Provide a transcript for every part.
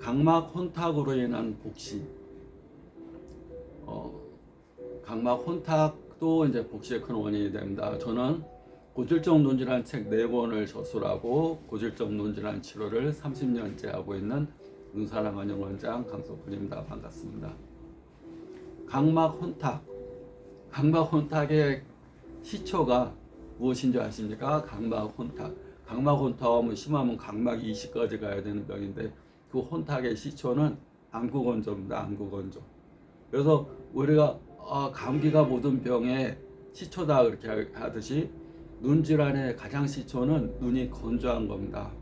각막 혼탁으로 인한 복시. 각막 혼탁도 이제 복시의 큰 원인이 됩니다. 저는 고질적 논질환 책 4권을 저술하고 고질적 논질환 치료를 30년째 하고 있는 눈사랑원 원장 강석훈입니다. 반갑습니다. 각막 혼탁. 각막 혼탁의 시초가 무엇인지 아십니까? 각막 혼탁. 각막 혼탁하면 심하면 각막 이식까지 가야 되는 병인데 그 혼탁의 시초는 안구건조입니다. 안구건조. 그래서 우리가 감기가 모든 병의 시초다 그렇게 하듯이 눈질환의 가장 시초는 눈이 건조한 겁니다.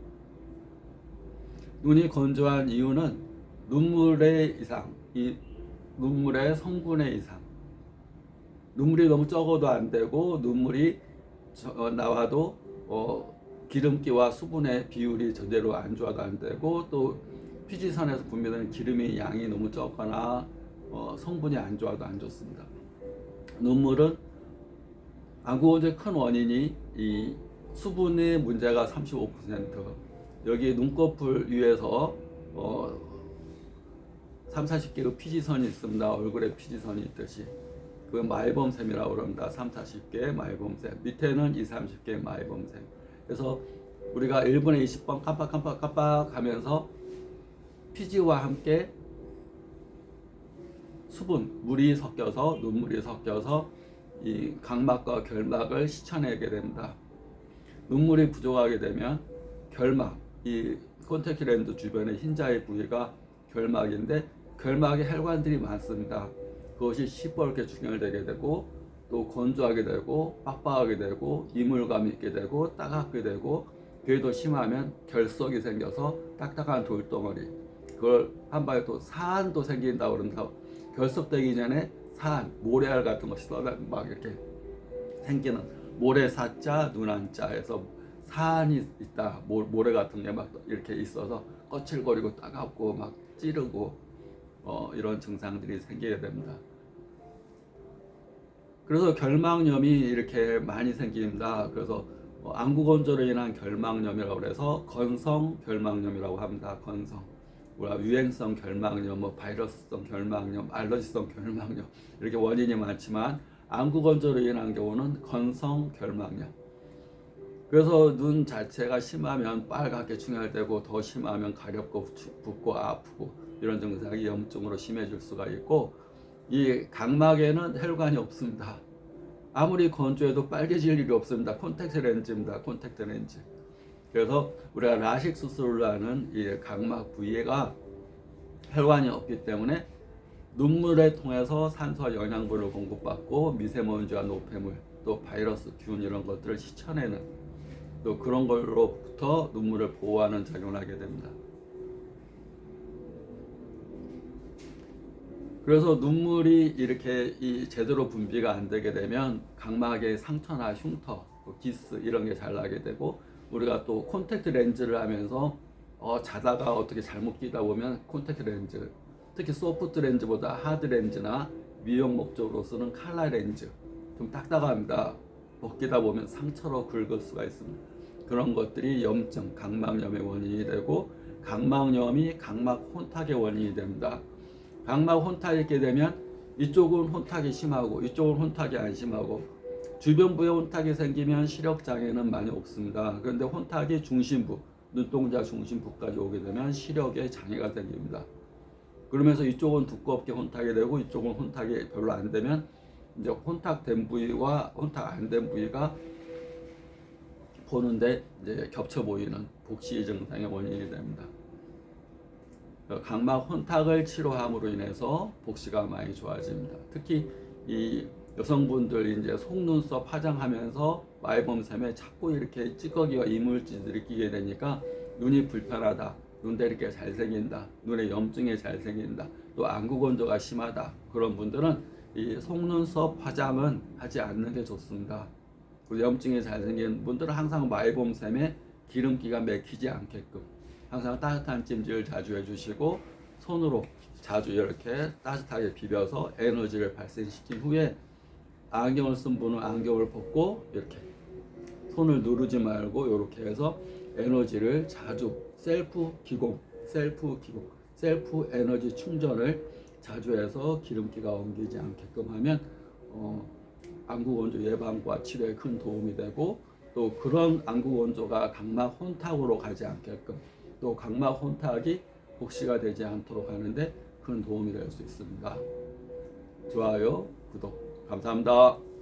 눈이 건조한 이유는 눈물의 이상, 이 눈물의 성분의 이상. 눈물이 너무 적어도 안 되고 눈물이 나와도 기름기와 수분의 비율이 제대로 안 좋아도 안 되고 또 피지선에서 분비되는 기름의 양이 너무 적거나 성분이 안 좋아도 안 좋습니다. 눈물은 안구건조의 큰 원인이 이 수분의 문제가 35%, 여기 눈꺼풀 위에서 30-40개의 피지선이 있습니다. 얼굴에 피지선이 있듯이 그 마이범샘이라고 그럽니다. 30-40개 마이범샘, 밑에는 20-30개 마이범샘. 그래서 우리가 1분에 20번 깜빡깜빡 하면서 피지와 함께 수분, 물이 섞여서 눈물이 섞여서 이 각막과 결막을 씻어내게 됩니다. 눈물이 부족하게 되면 결막, 이 콘택트 렌즈 주변의 흰자의 부위가 결막인데 결막에 혈관들이 많습니다. 그것이 시뻘게 충혈되게 되고 또 건조하게 되고 빡빡하게 되고 이물감이 있게 되고 따갑게 되고 그게 더 심하면 결석이 생겨서 딱딱한 돌덩어리, 그걸 한바에 또 사안도 생긴다고 그런다. 결석되기 전에 사안, 모래알 같은 것이 막 이렇게 생기는 모래사자 눈한자에서 사안이 있다. 모래 같은 게 막 이렇게 있어서 거칠거리고 따갑고 막 찌르고 이런 증상들이 생기게 됩니다. 그래서 결막염이 이렇게 많이 생깁니다. 그래서 안구건조로 인한 결막염이라고 해서 건성 결막염이라고 합니다. 건성. 유행성 결막염, 바이러스성 결막염, 알러지성 결막염 이렇게 원인이 많지만 안구건조로 인한 경우는 건성 결막염. 그래서 눈 자체가 심하면 빨갛게 충혈되고 더 심하면 가렵고 붓고 아프고 이런 증상이 염증으로 심해질 수가 있고, 이 각막에는 혈관이 없습니다. 아무리 건조해도 빨개질 일이 없습니다. 콘택트 렌즈입니다. 콘택트 렌즈. 그래서 우리가 라식 수술을 하는 이 각막 부위가 혈관이 없기 때문에 눈물을 통해서 산소와 영양분을 공급받고 미세먼지와 노폐물, 또 바이러스, 균 이런 것들을 씻어내는, 또 그런 걸로부터 눈물을 보호하는 작용을 하게 됩니다. 그래서 눈물이 이렇게 제대로 분비가 안 되게 되면 각막에 상처나 흉터, 기스 이런 게 잘 나게 되고, 우리가 또 콘택트 렌즈를 하면서 자다가 어떻게 잘못 끼다 보면 콘택트 렌즈, 특히 소프트 렌즈보다 하드 렌즈나 미용 목적으로 쓰는 칼라 렌즈 좀 딱딱합니다. 벗기다 보면 상처로 긁을 수가 있습니다. 그런 것들이 염증, 각막염의 원인이 되고 각막염이 각막 혼탁의 원인이 됩니다. 각막 혼탁이 있게 되면 이쪽은 혼탁이 심하고 이쪽은 혼탁이 안 심하고, 주변부에 혼탁이 생기면 시력장애는 많이 없습니다. 그런데 혼탁이 중심부, 눈동자 중심부까지 오게 되면 시력에 장애가 생깁니다. 그러면서 이쪽은 두껍게 혼탁이 되고 이쪽은 혼탁이 별로 안 되면 이제 혼탁된 부위와 혼탁 안 된 부위가 보는데 이제 겹쳐 보이는 복시 증상의 원인이 됩니다. 각막 혼탁을 치료함으로 인해서 복시가 많이 좋아집니다. 특히 이 여성분들 이제 속눈썹 화장하면서 마이범샘에 자꾸 이렇게 찌꺼기와 이물질들이 끼게 되니까 눈이 불편하다, 눈대리가 잘 생긴다, 눈에 염증이 잘 생긴다, 또 안구건조가 심하다, 그런 분들은 이 속눈썹 화장은 하지 않는 게 좋습니다. 그리고 염증이 잘 생긴 분들은 항상 마이범샘에 기름기가 맥히지 않게끔 항상 따뜻한 찜질을 자주 해주시고, 손으로 자주 이렇게 따뜻하게 비벼서 에너지를 발생시킨 후에 안경을 쓴 분은 안경을 벗고 이렇게 손을 누르지 말고 이렇게 해서 에너지를 자주 셀프 기공 셀프 에너지 충전을 자주 해서 기름기가 엉키지 않게끔 하면 안구 건조 예방과 치료에 큰 도움이 되고, 또 그런 안구 건조가 각막 혼탁으로 가지 않게끔, 또 각막 혼탁이 복시가 되지 않도록 하는데 큰 도움이 될 수 있습니다. 좋아요, 구독 감사합니다.